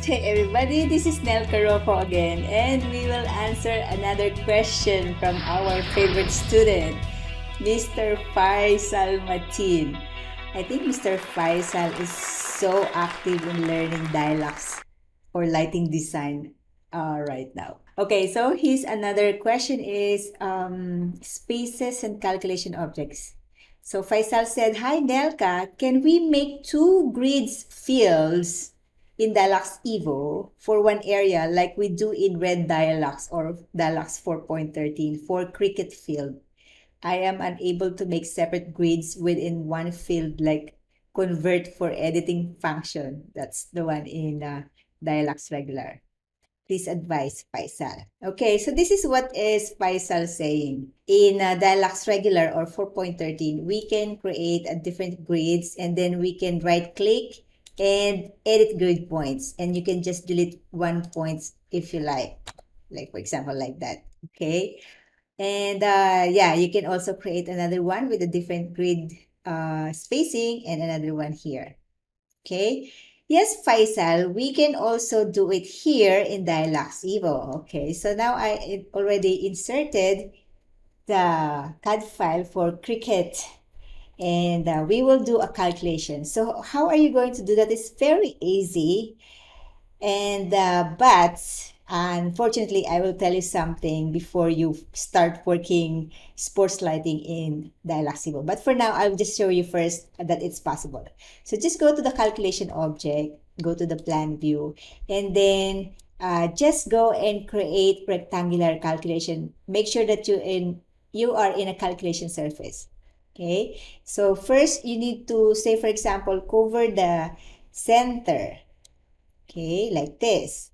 Okay, everybody, this is Nel Carofo again, and we will answer another question from our favorite student, Mr. Faisal Matin. I think Mr. Faisal is so active in learning dialects or lighting design right now. Okay, so his another question is spaces and calculation objects. So Faisal said, "Hi Nelka, can we make two grids fields in Dialux Evo for one area like we do in Red Dialux or Dialux 4.13 for cricket field? I am unable to make separate grids within one field like convert for editing function." That's the one in Dialux regular. Please advise Faisal. Okay, so this is what is Faisal saying. In Dialux regular or 4.13, we can create a different grids and then we can right click and edit grid points. And you can just delete one point if you like for example, like that. Okay. And yeah, you can also create another one with a different grid spacing and another one here. Okay. Yes, Faisal, we can also do it here in Dialux Evo. Okay, so now I already inserted the CAD file for Cricut and we will do a calculation. So how are you going to do that? It's very easy. And but unfortunately, I will tell you something before you start working sports lighting in Dialux Evo. But for now, I'll just show you first that it's possible. So just go to the calculation object, go to the plan view, and then just go and create rectangular calculation. Make sure that you are in a calculation surface. Okay, so first you need to say, for example, cover the center. Okay, like this.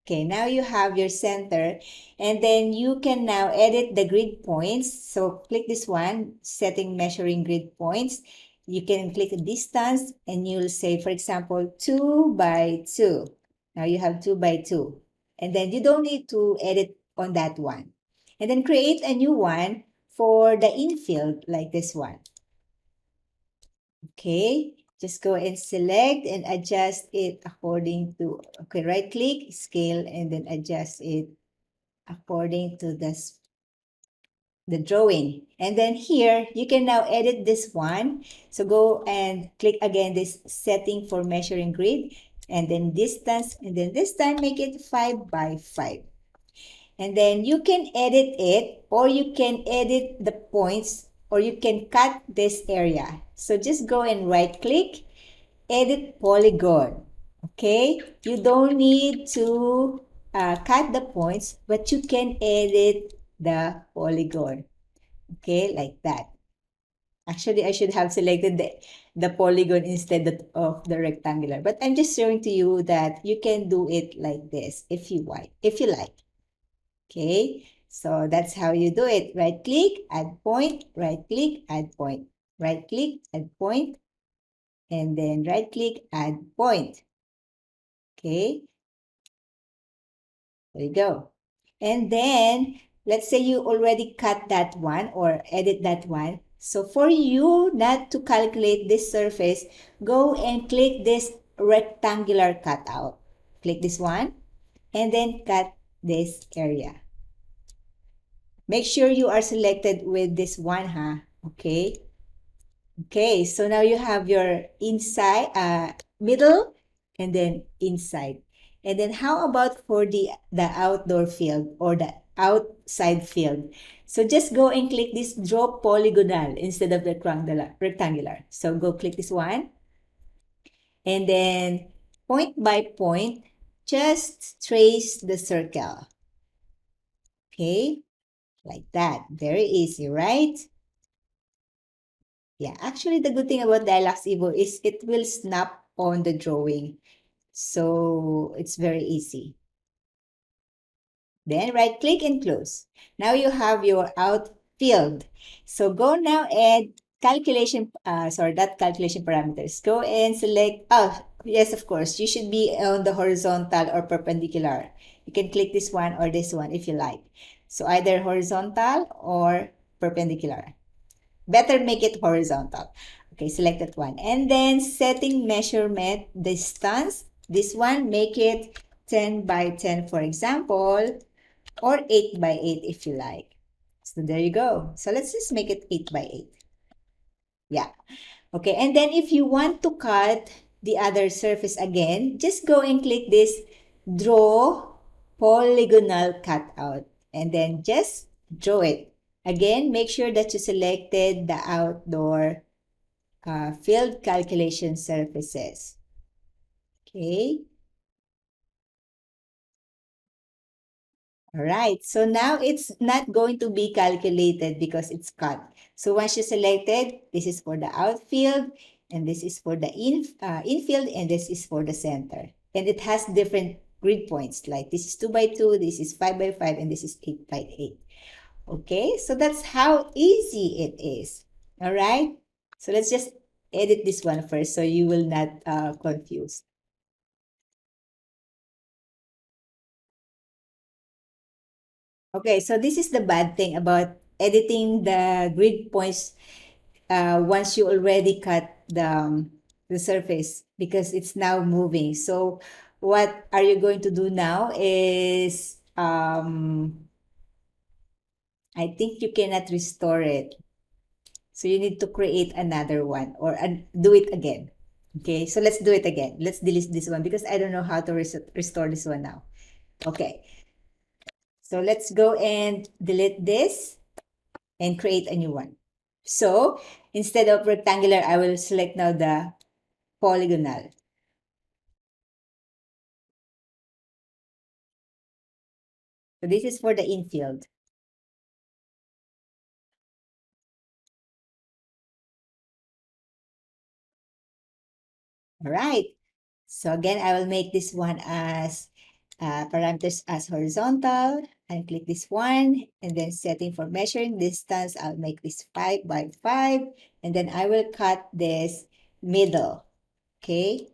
Okay, now you have your center and then you can now edit the grid points. So click this one, setting measuring grid points. You can click distance and you'll say, for example, 2 by 2. Now you have 2 by 2. And then you don't need to edit on that one. And then create a new one for the infield like this one. Okay. Just go and select and adjust it according to, okay, right click, scale, and then adjust it according to the drawing. And then here, you can now edit this one. So go and click again this setting for measuring grid, and then distance, and then this time make it 5 by 5. And then you can edit it, or you can edit the points, or you can cut this area. So just go and right click, edit polygon. Okay, you don't need to cut the points, but you can edit the polygon. Okay, like that. Actually, I should have selected the polygon instead of the rectangular, but I'm just showing to you that you can do it like this if you like. Okay, so that's how you do it. Right click, add point, right click, add point, right click, add point, and then right click, add point. Okay, there you go. And then let's say you already cut that one or edit that one. So for you not to calculate this surface, go and click this rectangular cutout. Click this one and then cut this area. Make sure you are selected with this one, huh? Okay. Okay, so now you have your inside, middle, and then inside. And then how about for the outdoor field or the outside field? So just go and click this draw polygonal instead of the rectangular. So go click this one. And then point by point, just trace the circle. Okay, like that. Very easy, right? Yeah, actually the good thing about Dialux Evo is it will snap on the drawing. So it's very easy. Then right click and close. Now you have your outfield. So go now and calculation, that calculation parameters. Go and select, oh, yes, of course, you should be on the horizontal or perpendicular. You can click this one or this one if you like. So either horizontal or perpendicular. Better make it horizontal. Okay, select that one. And then setting measurement distance This one, make it 10 by 10, for example, or 8 by 8 if you like. So there you go. So let's just make it 8 by 8. Yeah. Okay, and then if you want to cut the other surface again, just go and click this draw polygonal cutout and then just draw it. Again, make sure that you selected the outdoor field calculation surfaces. Okay. All right, so now it's not going to be calculated because it's cut. So once you selected, this is for the outfield, and this is for the infield, and this is for the center. And it has different grid points, like this is 2 by 2, this is 5 by 5, and this is 8 by 8. Okay, so that's how easy it is. All right, so let's just edit this one first so you will not confuse. Okay, so this is the bad thing about editing the grid points once you already cut the surface because it's now moving. So what are you going to do now is, I think you cannot restore it. So you need to create another one or do it again. Okay, so let's do it again. Let's delete this one because I don't know how to restore this one now. Okay, so let's go and delete this and create a new one. So instead of rectangular, I will select now the polygonal. So this is for the infield. All right. So again, I will make this one as parameters as horizontal and click this one and then setting for measuring distance. I'll make this 5 by 5 and then I will cut this middle. Okay.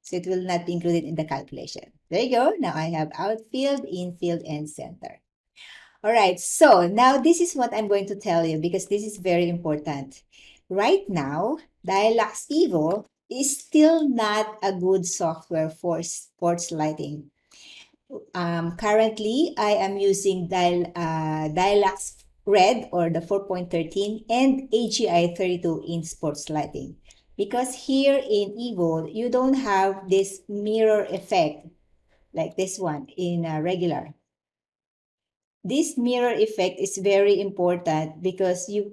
So it will not be included in the calculation. There you go. Now I have outfield, infield, and center. All right, so now this is what I'm going to tell you because this is very important. Right now, Dialax Evo is still not a good software for sports lighting. Currently, I am using Dialax Red or the 4.13 and AGI 32 in sports lighting. Because here in Evo, you don't have this mirror effect like this one in regular. This mirror effect is very important because you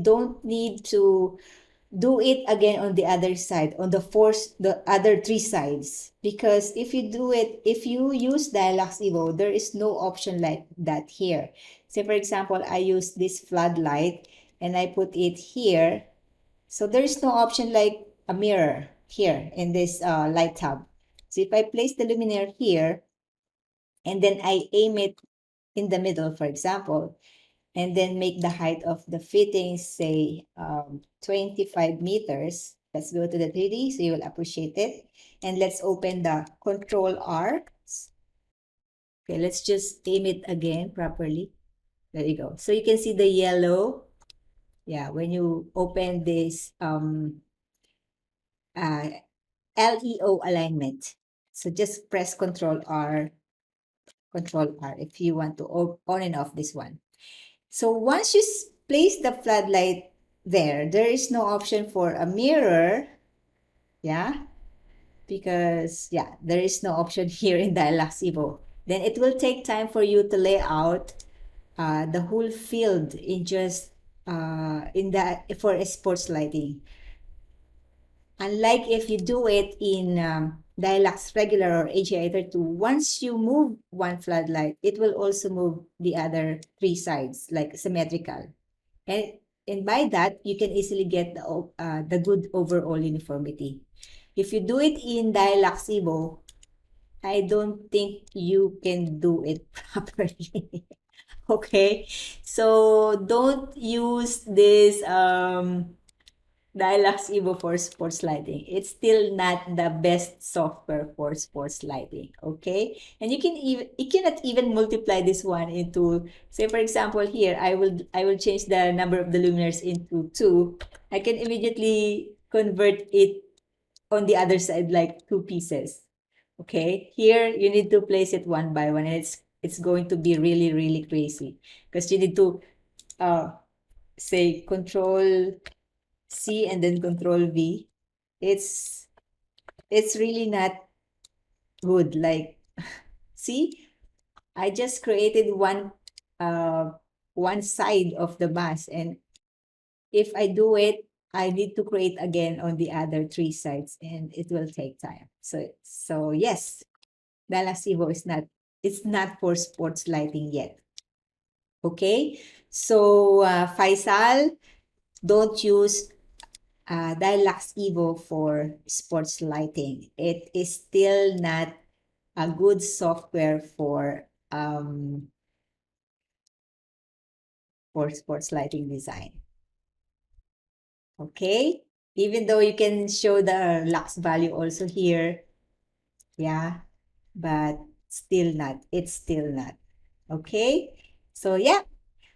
don't need to do it again on the other side on the other three sides because if you use Dialax Evo there is no option like that here. Say for example I use this floodlight and I put it here, so there is no option like a mirror here in this light tab. So if I place the luminaire here and then I aim it in the middle, for example, and then make the height of the fitting, say, 25 meters. Let's go to the 3D so you will appreciate it. And let's open the Control R. Okay, let's just aim it again properly. There you go. So you can see the yellow. Yeah, when you open this LEO alignment. So just press Control R if you want to on and off this one. So once you place the floodlight there is no option for a mirror. Yeah, because yeah, there is no option here in Dialax Evo. Then it will take time for you to lay out the whole field in just for a sports lighting. Unlike if you do it in Dialax regular or AGI 32, once you move one floodlight, it will also move the other three sides like symmetrical. And by that, you can easily get the good overall uniformity. If you do it in Dialax Evo, I don't think you can do it properly. Okay, so don't use this Dialax Evo for sports lighting. It's still not the best software for sports lighting. Okay, and you cannot even multiply this one into, say for example here I will change the number of the luminaires into 2. I can immediately convert it on the other side like 2 pieces. Okay, here you need to place it one by one, and it's going to be really, really crazy because you need to uh say Control C and then Control V. It's it's really not good. Like, see, I just created one side of the mask, and if I do it, I need to create again on the other 3 sides, and it will take time. So yes, Dallas Evo is not, it's not for sports lighting yet. Okay, so Faisal, don't use Dialux Evo for sports lighting. It is still not a good software for sports lighting design. Okay, even though you can show the lux value also here, yeah, but still not. It's still not. Okay, so yeah.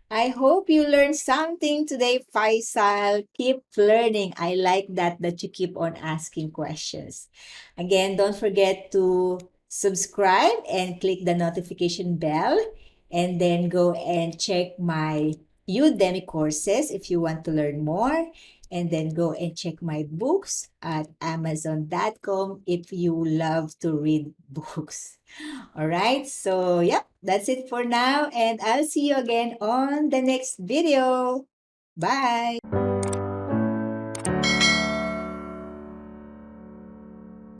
I hope you learned something today, Faisal. Keep learning. I like that you keep on asking questions. Again, don't forget to subscribe and click the notification bell, and then go and check my Udemy courses if you want to learn more, and then go and check my books at amazon.com if you love to read books. All right. So, yep, that's it for now. And I'll see you again on the next video. Bye.